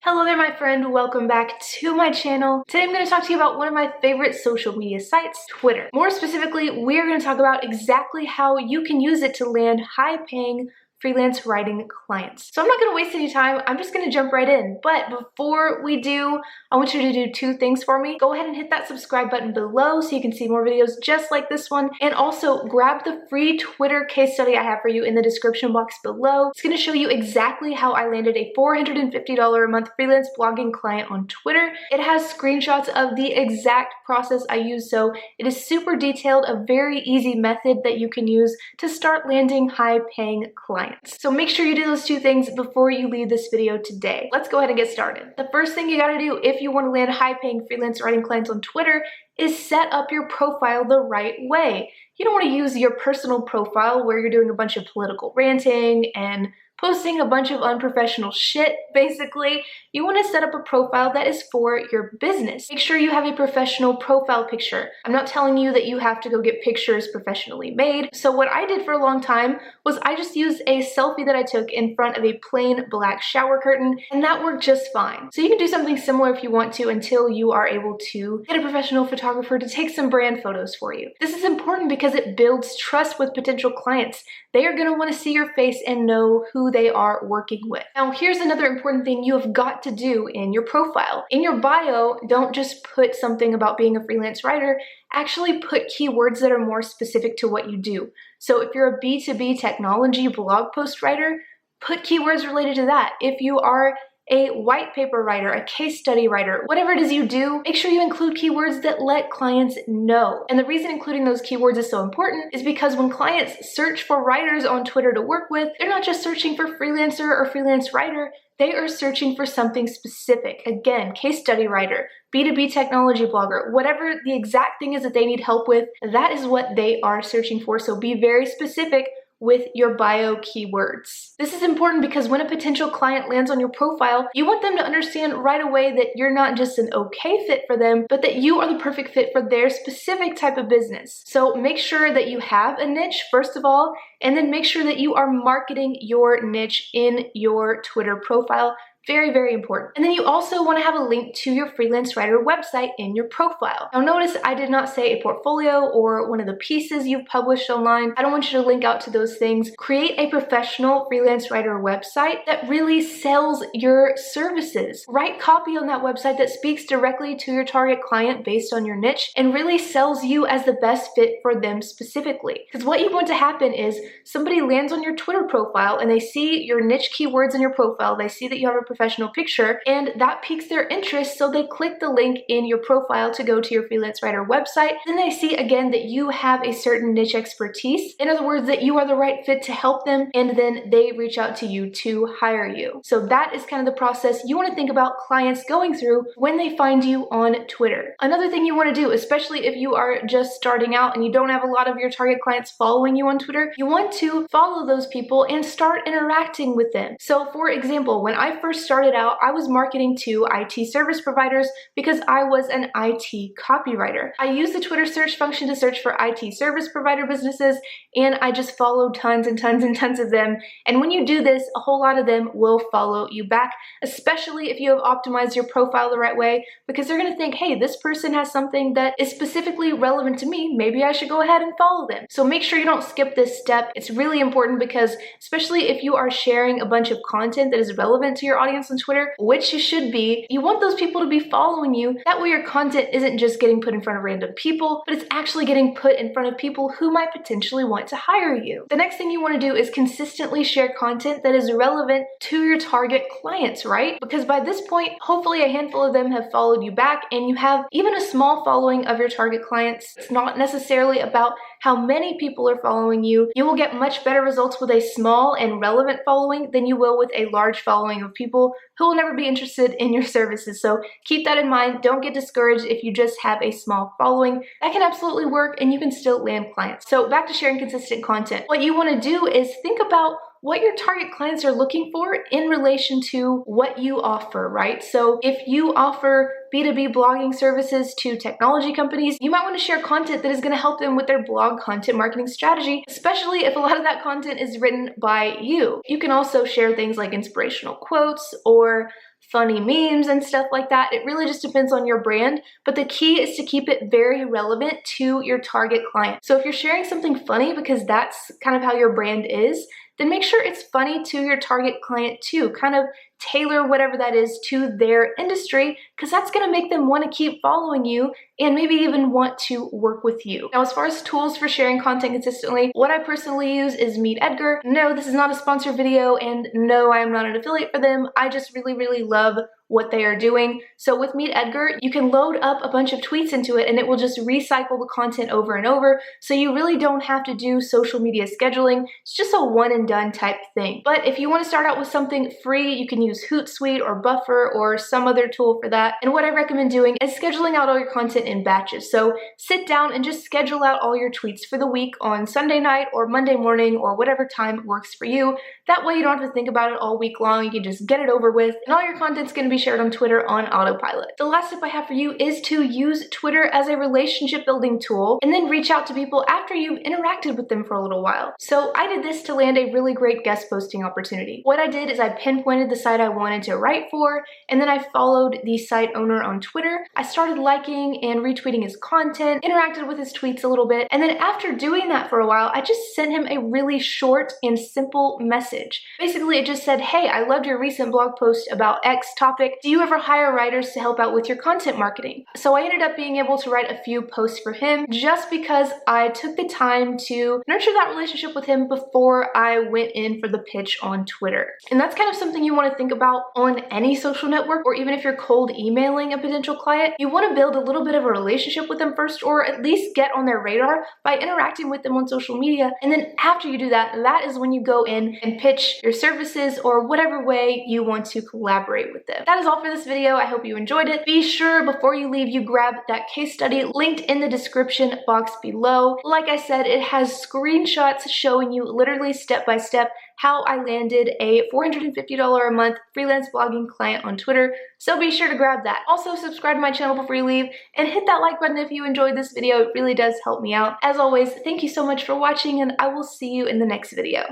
Hello there, my friend. Welcome back to my channel. Today I'm going to talk to you about one of my favorite social media sites, Twitter. More specifically, we're going to talk about exactly how you can use it to land high-paying freelance writing clients. So I'm not going to waste any time. I'm just going to jump right in. But before we do, I want you to do two things for me. Go ahead and hit that subscribe button below so you can see more videos just like this one. And also grab the free Twitter case study I have for you in the description box below. It's going to show you exactly how I landed a $450 a month freelance blogging client on Twitter. It has screenshots of the exact process I use, so it is super detailed, a very easy method that you can use to start landing high-paying clients. So make sure you do those two things before you leave this video today. Let's go ahead and get started. The first thing you gotta do if you want to land high-paying freelance writing clients on Twitter is set up your profile the right way. You don't want to use your personal profile where you're doing a bunch of political ranting and posting a bunch of unprofessional shit, basically. You want to set up a profile that is for your business. Make sure you have a professional profile picture. I'm not telling you that you have to go get pictures professionally made. So what I did for a long time was I just used a selfie that I took in front of a plain black shower curtain, and that worked just fine. So you can do something similar if you want to until you are able to get a professional photographer to take some brand photos for you. This is important because it builds trust with potential clients. They are going to want to see your face and know who they are working with. Now, here's another important thing you have got to do in your profile. In your bio, don't just put something about being a freelance writer, actually put keywords that are more specific to what you do. So if you're a B2B technology blog post writer, put keywords related to that. If you are a white paper writer, a case study writer, whatever it is you do, make sure you include keywords that let clients know. And the reason including those keywords is so important is because when clients search for writers on Twitter to work with, they're not just searching for freelancer or freelance writer, they are searching for something specific. Again, case study writer, B2B technology blogger, whatever the exact thing is that they need help with, that is what they are searching for. So be very specific with your bio keywords. This is important because when a potential client lands on your profile, you want them to understand right away that you're not just an okay fit for them, but that you are the perfect fit for their specific type of business. So make sure that you have a niche, first of all, and then make sure that you are marketing your niche in your Twitter profile. Very, very important. And then you also want to have a link to your freelance writer website in your profile. Now notice I did not say a portfolio or one of the pieces you've published online. I don't want you to link out to those things. Create a professional freelance writer website that really sells your services. Write copy on that website that speaks directly to your target client based on your niche and really sells you as the best fit for them specifically. Because what you want to happen is somebody lands on your Twitter profile and they see your niche keywords in your profile. They see that you have a professional picture, and that piques their interest, so they click the link in your profile to go to your freelance writer website. Then they see again that you have a certain niche expertise, in other words that you are the right fit to help them, and then they reach out to you to hire you. So that is kind of the process you want to think about clients going through when they find you on Twitter. Another thing you want to do, especially if you are just starting out and you don't have a lot of your target clients following you on Twitter, you want to follow those people and start interacting with them. So for example, when I first started out, I was marketing to IT service providers because I was an IT copywriter. I used the Twitter search function to search for IT service provider businesses, and I just followed tons and tons and tons of them. And when you do this, a whole lot of them will follow you back, especially if you have optimized your profile the right way, because they're going to think, hey, this person has something that is specifically relevant to me. Maybe I should go ahead and follow them. So make sure you don't skip this step. It's really important because especially if you are sharing a bunch of content that is relevant to your audience on Twitter, which you should be, you want those people to be following you. That way your content isn't just getting put in front of random people, but it's actually getting put in front of people who might potentially want to hire you. The next thing you want to do is consistently share content that is relevant to your target clients, right? Because by this point, hopefully a handful of them have followed you back and you have even a small following of your target clients. It's not necessarily about how many people are following you. You will get much better results with a small and relevant following than you will with a large following of people who will never be interested in your services. So keep that in mind. Don't get discouraged if you just have a small following. That can absolutely work and you can still land clients. So back to sharing consistent content. What you want to do is think about what your target clients are looking for in relation to what you offer, right? So if you offer B2B blogging services to technology companies, you might want to share content that is going to help them with their blog content marketing strategy, especially if a lot of that content is written by you. You can also share things like inspirational quotes or funny memes and stuff like that. It really just depends on your brand, but the key is to keep it very relevant to your target client. So if you're sharing something funny because that's kind of how your brand is, then make sure it's funny to your target client too. Kind of tailor whatever that is to their industry, because that's going to make them want to keep following you and maybe even want to work with you. Now, as far as tools for sharing content consistently, what I personally use is MeetEdgar. No, this is not a sponsored video, and no, I am not an affiliate for them. I just really love what they are doing. So with MeetEdgar, you can load up a bunch of tweets into it and it will just recycle the content over and over. So you really don't have to do social media scheduling. It's just a one and done type thing. But if you want to start out with something free, you can use Hootsuite or Buffer or some other tool for that. And what I recommend doing is scheduling out all your content in batches. So sit down and just schedule out all your tweets for the week on Sunday night or Monday morning or whatever time works for you. That way you don't have to think about it all week long. You can just get it over with, and all your content's going to be shared on Twitter on autopilot. The last tip I have for you is to use Twitter as a relationship building tool and then reach out to people after you've interacted with them for a little while. So I did this to land a really great guest posting opportunity. What I did is I pinpointed the site I wanted to write for, and then I followed the site owner on Twitter. I started liking and retweeting his content, interacted with his tweets a little bit, and then after doing that for a while, I just sent him a really short and simple message. Basically, it just said, "Hey, I loved your recent blog post about X topic. Do you ever hire writers to help out with your content marketing?" So I ended up being able to write a few posts for him just because I took the time to nurture that relationship with him before I went in for the pitch on Twitter. And that's kind of something you want to think about on any social network, or even if you're cold emailing a potential client, you want to build a little bit of a relationship with them first, or at least get on their radar by interacting with them on social media. And then after you do that, that is when you go in and pitch your services or whatever way you want to collaborate with them. That is all for this video. I hope you enjoyed it. Be sure before you leave, you grab that case study linked in the description box below. Like I said, it has screenshots showing you literally step by step how I landed a $450 a month freelance blogging client on Twitter. So be sure to grab that. Also, subscribe to my channel before you leave and hit that like button if you enjoyed this video. It really does help me out. As always, thank you so much for watching, and I will see you in the next video.